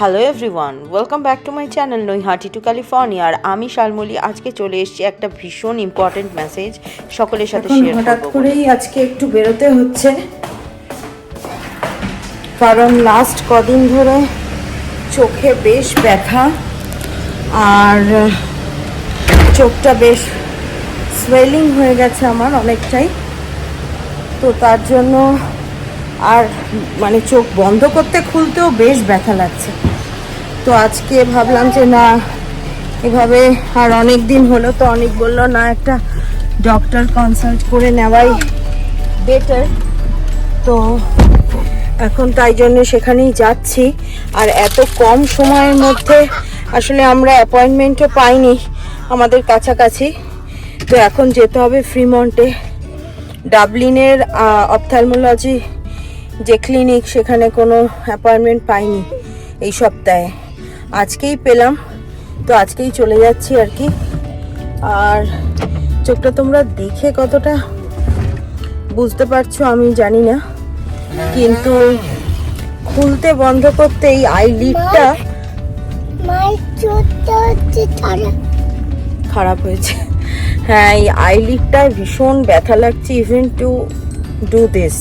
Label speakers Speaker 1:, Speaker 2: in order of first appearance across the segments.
Speaker 1: Hello everyone, welcome back to my channel Naihati to California. আর আমি শালমলি আজকে চলে এসেছি একটা ভীষণ ইম্পর্টেন্ট মেসেজ সকলের সাথে শেয়ার করব।
Speaker 2: হঠাৎ করেই আজকে একটু বেরোতে হচ্ছে, কারণ লাস্ট কদিন ধরে চোখে বেশ ব্যথা আর চোখটা বেশ সোয়েলিং হয়ে গেছে আমার অনেকটাই। তো তার জন্য আর চোখ বন্ধ করতে খুলতেও বেশ ব্যথা লাগছে। তো আজকে ভাবলাম যে না, এভাবে আর অনেক দিন হলো, তো অনেক বললো না, একটা ডক্টর কনসাল্ট করে নেওয়াই বেটার। তো এখন তাই জন্য সেখানেই যাচ্ছি। আর এত কম সময়ের মধ্যে আসলে আমরা অ্যাপয়েন্টমেন্টও পাইনি আমাদের কাছাকাছি। তো এখন যেতে হবে ফ্রিমন্টে, ডাবলিনের অপথ্যালমোলজি যে ক্লিনিক, সেখানে কোনো অ্যাপয়েন্টমেন্ট পাইনি এই সপ্তাহে। আজকেই পেলাম, তো আজকেই চলে যাচ্ছি আর কি। আর চোখটা তোমরা দেখে কতটা বুঝতে পারছো আমি জানি না, কিন্তু খুলতে বন্ধ করতে এই আইলিডটা খারাপ হয়েছে। হ্যাঁ, এই আইলিডটায় ভীষণ ব্যথা লাগছে, ইভেন টু ডু দিস।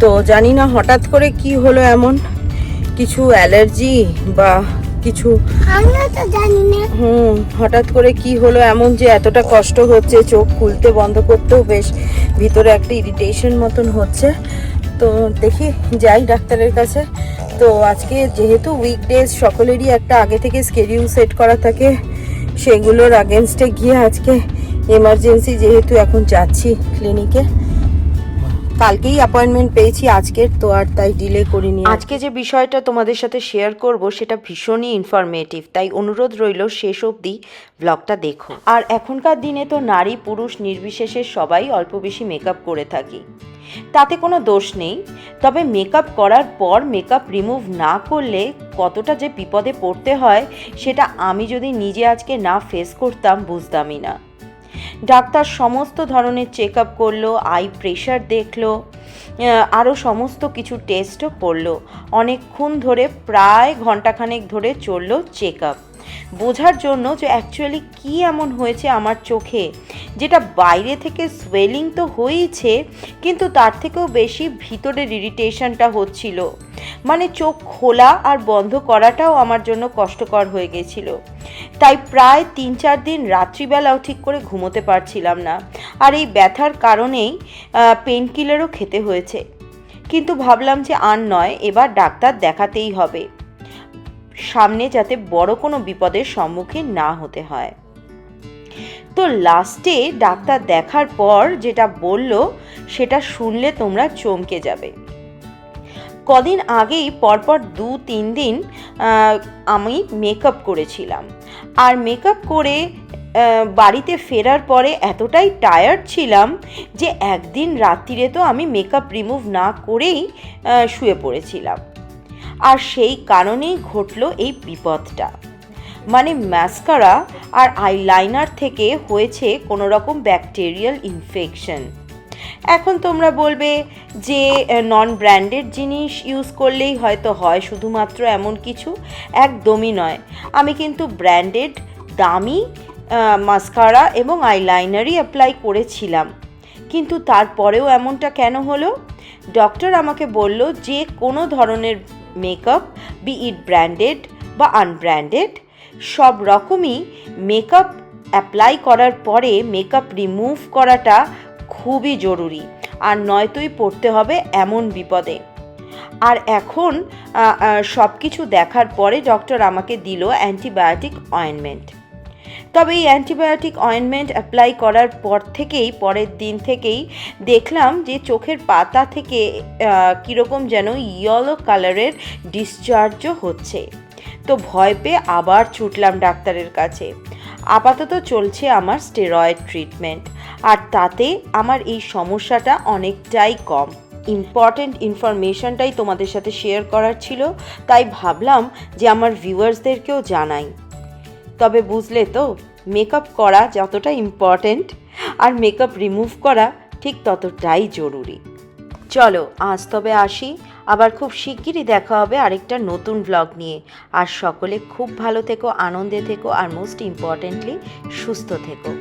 Speaker 2: তো জানি না হঠাৎ করে কি হলো, এমন কিছু অ্যালার্জি বা কিছু, হঠাৎ করে কি হলো এমন যে এতটা কষ্ট হচ্ছে, চোখ খুলতে বন্ধ করতেও বেশ ভিতরে একটা ইরিটেশন মতন হচ্ছে। তো দেখি, যাই ডাক্তারের কাছে। তো আজকে যেহেতু উইকডেজ, সকলেরই একটা আগে থেকে স্কেডিউল সেট করা থাকে, সেগুলোর আগেনস্টে গিয়ে আজকে এমার্জেন্সি যেহেতু এখন যাচ্ছি ক্লিনিকে। কালকেই অ্যাপয়েন্টমেন্ট পেয়েছি আজকের, তো আর তাই ডিলে করিনি।
Speaker 1: আজকে যে বিষয়টা তোমাদের সাথে শেয়ার করব সেটা ভীষণই ইনফরমেটিভ, তাই অনুরোধ রইল শেষ অবধি ব্লগটা দেখো। আর এখনকার দিনে তো নারী পুরুষ নির্বিশেষে সবাই অল্প বেশি মেকআপ করে থাকি, তাতে কোনো দোষ নেই। তবে মেকআপ করার পর মেকআপ রিমুভ না করলে কতটা যে বিপদে পড়তে হয়, সেটা আমি যদি নিজে আজকে না ফেস করতাম বুঝতামই না। ডাক্তার সমস্ত ধরনের চেক আপ করলো, আই প্রেশার দেখলো, আরও সমস্ত কিছু টেস্টও করলো। অনেকক্ষণ ধরে, প্রায় ঘন্টাখানেক ধরে চললো চেক আপ, বোঝার জন্য যে অ্যাকচুয়ালি কী এমন হয়েছে আমার চোখে, যেটা বাইরে থেকে সোয়েলিং তো হয়েইছে, কিন্তু তার থেকেও বেশি ভিতরের ইরিটেশনটা হচ্ছিল। চোখ খোলা আর বন্ধ করাটাও আমার জন্য কষ্টকর হয়ে গেছিল। তাই প্রায় 3-4 দিন রাত্রিবেলাও ঠিক করে ঘুমোতে পারছিলাম না। আর এই ব্যথার কারণেই পেন কিলারও খেতে হয়েছে। কিন্তু ভাবলাম যে আর নয়, এবার ডাক্তার দেখাতেই হবে, সামনে যাতে বড় কোনো বিপদের সম্মুখীন না হতে হয়। তো লাস্টে ডাক্তার দেখার পর যেটা বলল, সেটা শুনলে তোমরা চমকে যাবে। কদিন আগেই পরপর 2-3 দিন আমি মেকআপ করেছিলাম। আর মেকআপ করে বাড়িতে ফেরার পরে এতটাই টায়ার্ড ছিলাম যে একদিন রাত্রিরে তো আমি মেকআপ রিমুভ না করেই শুয়ে পড়েছিলাম। আর সেই কারণেই ঘটলো এই বিপদটা। ম্যাসকারা আর আইলাইনার থেকে হয়েছে কোনো রকম ব্যাকটেরিয়াল ইনফেকশন। এখন তোমরা বলবে যে নন ব্র্যান্ডেড জিনিস ইউজ করলেই হয়তো হয় শুধুমাত্র এমন কিছু। একদমই নয়, আমি কিন্তু ব্র্যান্ডেড দামি মাস্কারা এবং আইলাইনারই অ্যাপ্লাই করেছিলাম, কিন্তু তারপরেও এমনটা কেন হলো? ডক্টর আমাকে বলল যে কোনো ধরনের মেকআপ, বি ইট ব্র্যান্ডেড বা আনব্র্যান্ডেড, সব রকমই মেকআপ অ্যাপ্লাই করার পরে মেকআপ রিমুভ করাটা খুবই জরুরি, আর নয়তোই পড়তে হবে এমন বিপদে। আর এখন সব কিছু দেখার পরে ডক্টর আমাকে দিল অ্যান্টিবায়োটিক অয়েনমেন্ট। তবে এই অ্যান্টিবায়োটিক অয়েনমেন্ট অ্যাপ্লাই করার পরের দিন থেকেই দেখলাম যে চোখের পাতা থেকে কীরকম যেন ইয়েলো কালারের ডিসচার্জও হচ্ছে। তো ভয় পেয়ে আবার ছুটলাম ডাক্তারের কাছে। আপাতত চলছে আমার স্টেরয়েড ট্রিটমেন্ট, আর তাতে আমার এই সমস্যাটা অনেকটাই কম। ইম্পর্টেন্ট ইনফরমেশনটাই তোমাদের সাথে শেয়ার করার ছিল, তাই ভাবলাম যে আমার ভিউয়ার্সদেরকেও জানাই। তবে বুঝলে তো, মেকআপ করা যতটা ইম্পর্টেন্ট, আর মেকআপ রিমুভ করা ঠিক ততটাই জরুরি। চলো আজ তবে আসি। আবার খুব শিগগিরই দেখা হবে আরেকটা নতুন ব্লগ নিয়ে। আর সকলে খুব ভালো থেকো, আনন্দে থেকো, আর মোস্ট ইম্পর্টেন্টলি সুস্থ থেকো।